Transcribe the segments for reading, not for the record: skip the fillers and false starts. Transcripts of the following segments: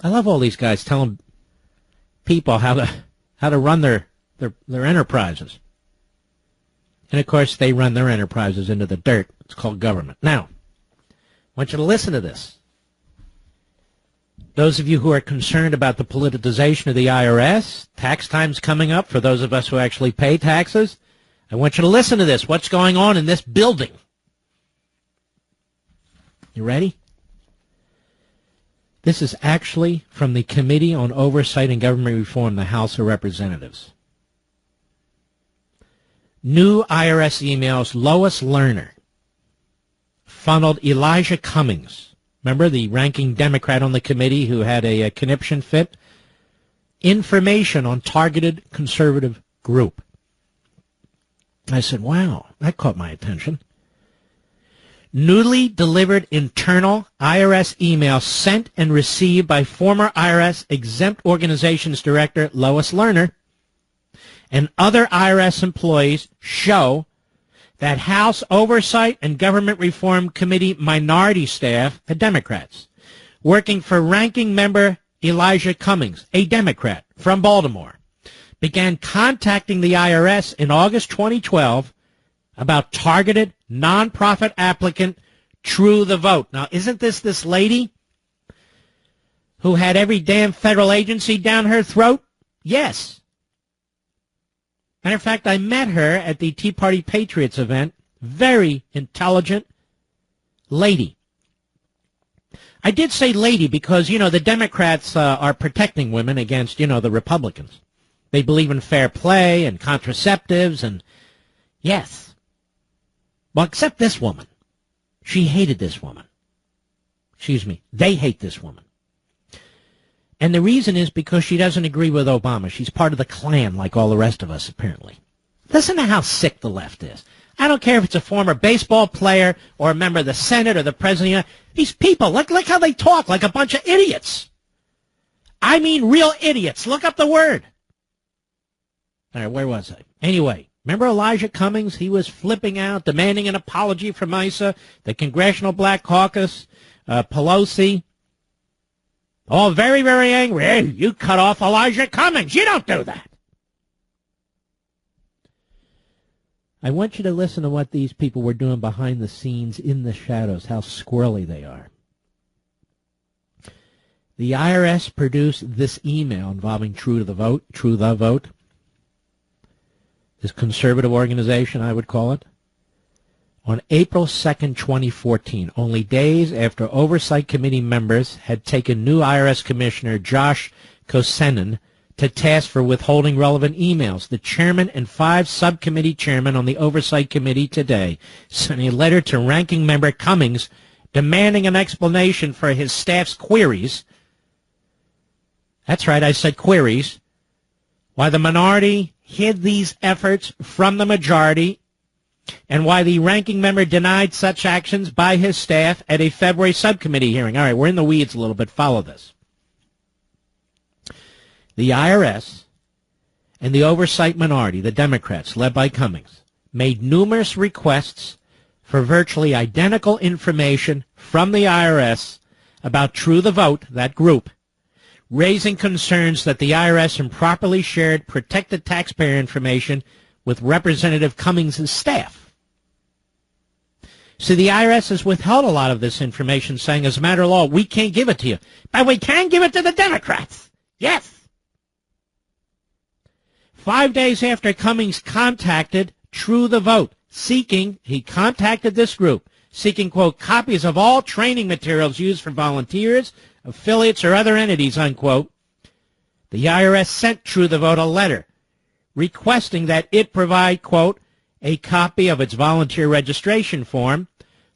I love all these guys telling people how to run their enterprises. And, of course, they run their enterprises into the dirt. It's called government. Now, I want you to listen to this. Those of you who are concerned about the politicization of the IRS, tax time's coming up for those of us who actually pay taxes, I want you to listen to this. What's going on in this building? You ready? This is actually from the Committee on Oversight and Government Reform, the House of Representatives. New IRS emails, Lois Lerner funneled Elijah Cummings. Remember the ranking Democrat on the committee who had a conniption fit? Information on targeted conservative group. I said, wow, that caught my attention. Newly delivered internal IRS emails sent and received by former IRS exempt organizations director Lois Lerner and other IRS employees show that House Oversight and Government Reform Committee minority staff, the Democrats, working for ranking member Elijah Cummings, a Democrat from Baltimore, began contacting the IRS in August 2012 about targeted nonprofit applicant True the Vote. Now, isn't this lady who had every damn federal agency down her throat? Yes. Matter of fact, I met her at the Tea Party Patriots event. Very intelligent lady. I did say lady because, the Democrats are protecting women against, the Republicans. They believe in fair play and contraceptives and, yes. Well, except this woman. She hated this woman. Excuse me. They hate this woman. And the reason is because she doesn't agree with Obama. She's part of the Klan like all the rest of us, apparently. Listen to how sick the left is. I don't care if it's a former baseball player or a member of the Senate or the president. These people, look how they talk, like a bunch of idiots. I mean real idiots. Look up the word. All right, where was I? Anyway, remember Elijah Cummings? He was flipping out, demanding an apology from ISA, the Congressional Black Caucus, Pelosi. All very, very angry. Hey, you cut off Elijah Cummings. You don't do that. I want you to listen to what these people were doing behind the scenes in the shadows, how squirrely they are. The IRS produced this email involving True the Vote, this conservative organization, I would call it, on April 2nd, 2014, only days after Oversight Committee members had taken new IRS Commissioner Josh Kosenin to task for withholding relevant emails. The chairman and 5 subcommittee chairmen on the Oversight Committee today sent a letter to ranking member Cummings demanding an explanation for his staff's queries. That's right, I said queries. Why the minority hid these efforts from the majority, and why the ranking member denied such actions by his staff at a February subcommittee hearing. All right, we're in the weeds a little bit. Follow this. The IRS and the oversight minority, the Democrats, led by Cummings, made numerous requests for virtually identical information from the IRS about True the Vote, that group, raising concerns that the IRS improperly shared protected taxpayer information with Representative Cummings' staff. See, the IRS has withheld a lot of this information, saying, as a matter of law, we can't give it to you. But we can give it to the Democrats. Yes. 5 days after Cummings contacted True the Vote, he contacted this group, seeking, quote, copies of all training materials used for volunteers, affiliates, or other entities, unquote. The IRS sent True the Vote a letter requesting that it provide, quote, a copy of its volunteer registration form,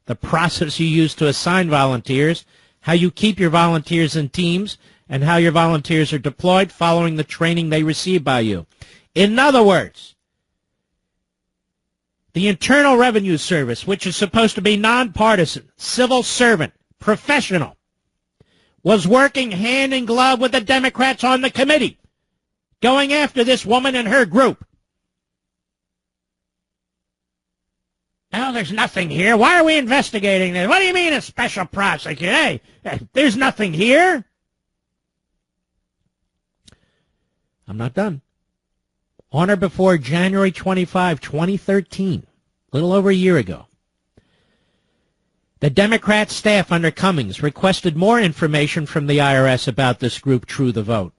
the process you use to assign volunteers, how you keep your volunteers in teams, and how your volunteers are deployed following the training they receive by you. In other words, the Internal Revenue Service, which is supposed to be nonpartisan, civil servant, professional, was working hand in glove with the Democrats on the committee, going after this woman and her group. Oh, there's nothing here. Why are we investigating this? What do you mean a special prosecutor? Hey, there's nothing here. I'm not done. On or before January 25, 2013, a little over a year ago, the Democrat staff under Cummings requested more information from the IRS about this group, True the Vote.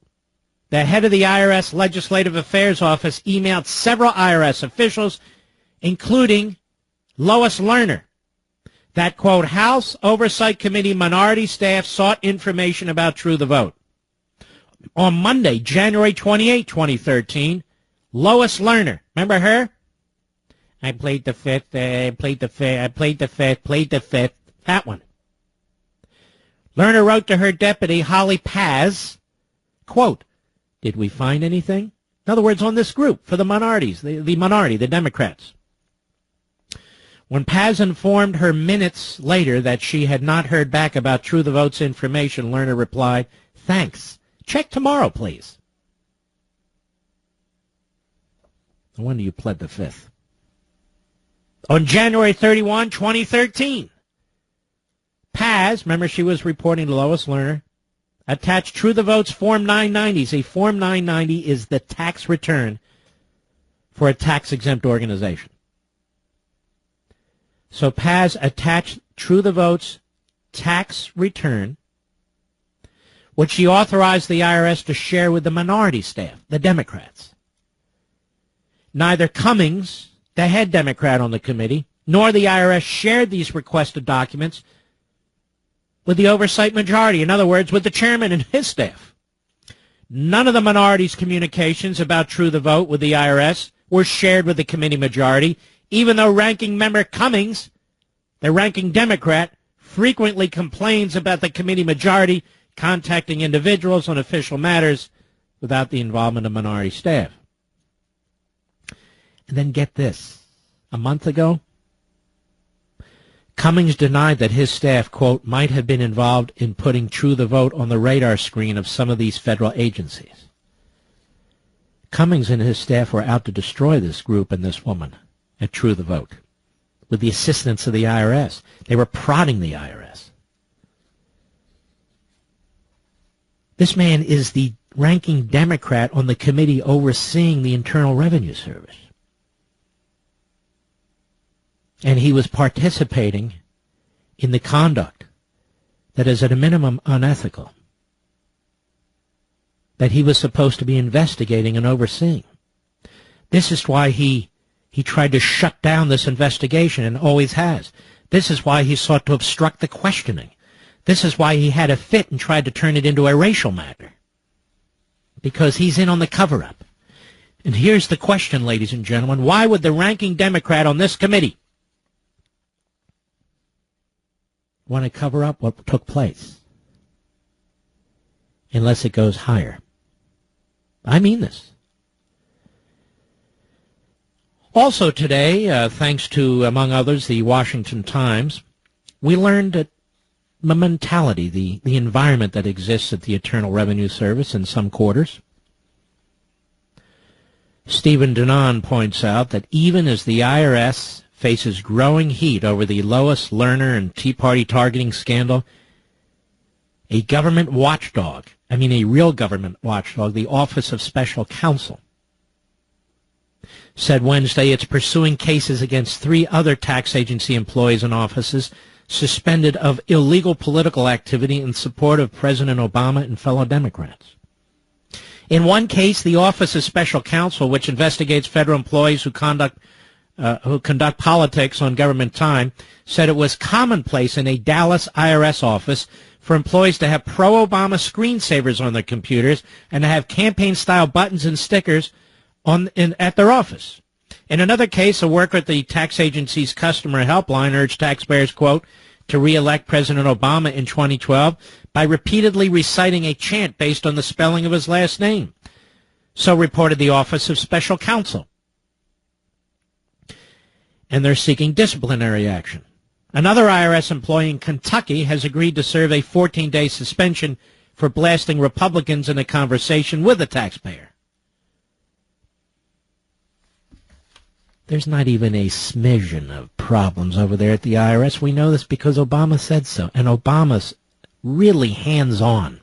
The head of the IRS Legislative Affairs Office emailed several IRS officials, including Lois Lerner, that, quote, House Oversight Committee minority staff sought information about True the Vote. On Monday, January 28, 2013, Lois Lerner, remember her? I played the fifth, I played the fifth, that one. Lerner wrote to her deputy, Holly Paz, quote, did we find anything? In other words, on this group, for the minorities, the minority, the Democrats. When Paz informed her minutes later that she had not heard back about True the Vote's information, Lerner replied, thanks. Check tomorrow, please. No wonder you pled the fifth. On January 31, 2013, Paz, remember she was reporting to Lois Lerner, attached True the Vote's Form 990s. A Form 990 is the tax return for a tax-exempt organization. So Paz attached True the Vote's tax return, which she authorized the IRS to share with the minority staff, the Democrats. Neither Cummings, the head Democrat on the committee, nor the IRS shared these requested documents with the oversight majority, in other words, with the chairman and his staff. None of the minority's communications about True the Vote with the IRS were shared with the committee majority, even though ranking member Cummings, the ranking Democrat, frequently complains about the committee majority contacting individuals on official matters without the involvement of minority staff. And then get this. A month ago, Cummings denied that his staff, quote, might have been involved in putting True the Vote on the radar screen of some of these federal agencies. Cummings and his staff were out to destroy this group and this woman at True the Vote with the assistance of the IRS. They were prodding the IRS. This man is the ranking Democrat on the committee overseeing the Internal Revenue Service. And he was participating in the conduct that is at a minimum unethical, that he was supposed to be investigating and overseeing. This is why he tried to shut down this investigation and always has. This is why he sought to obstruct the questioning. This is why he had a fit and tried to turn it into a racial matter, because he's in on the cover-up. And here's the question, ladies and gentlemen. Why would the ranking Democrat on this committee want to cover up what took place unless it goes higher? I mean this. Also today, thanks to, among others, the Washington Times, we learned that the mentality, the environment that exists at the Internal Revenue Service in some quarters. Stephen Denon points out that even as the IRS faces growing heat over the Lois Lerner and Tea Party targeting scandal, a government watchdog, a real government watchdog, the Office of Special Counsel, said Wednesday it's pursuing cases against 3 other tax agency employees and offices suspended of illegal political activity in support of President Obama and fellow Democrats. In one case, the Office of Special Counsel, which investigates federal employees who conduct politics on government time, said it was commonplace in a Dallas IRS office for employees to have pro-Obama screensavers on their computers and to have campaign-style buttons and stickers at their office. In another case, a worker at the tax agency's customer helpline urged taxpayers, quote, to re-elect President Obama in 2012 by repeatedly reciting a chant based on the spelling of his last name. So reported the Office of Special Counsel. And they're seeking disciplinary action. Another IRS employee in Kentucky has agreed to serve a 14-day suspension for blasting Republicans in a conversation with a taxpayer. There's not even a smidgen of problems over there at the IRS. We know this because Obama said so. And Obama's really hands-on.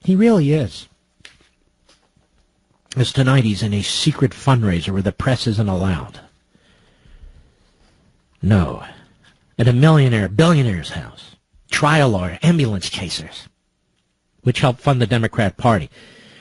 He really is. as tonight he's in a secret fundraiser where the press isn't allowed. No, at a millionaire, billionaire's house. Trial lawyer, ambulance chasers, which helped fund the Democrat Party.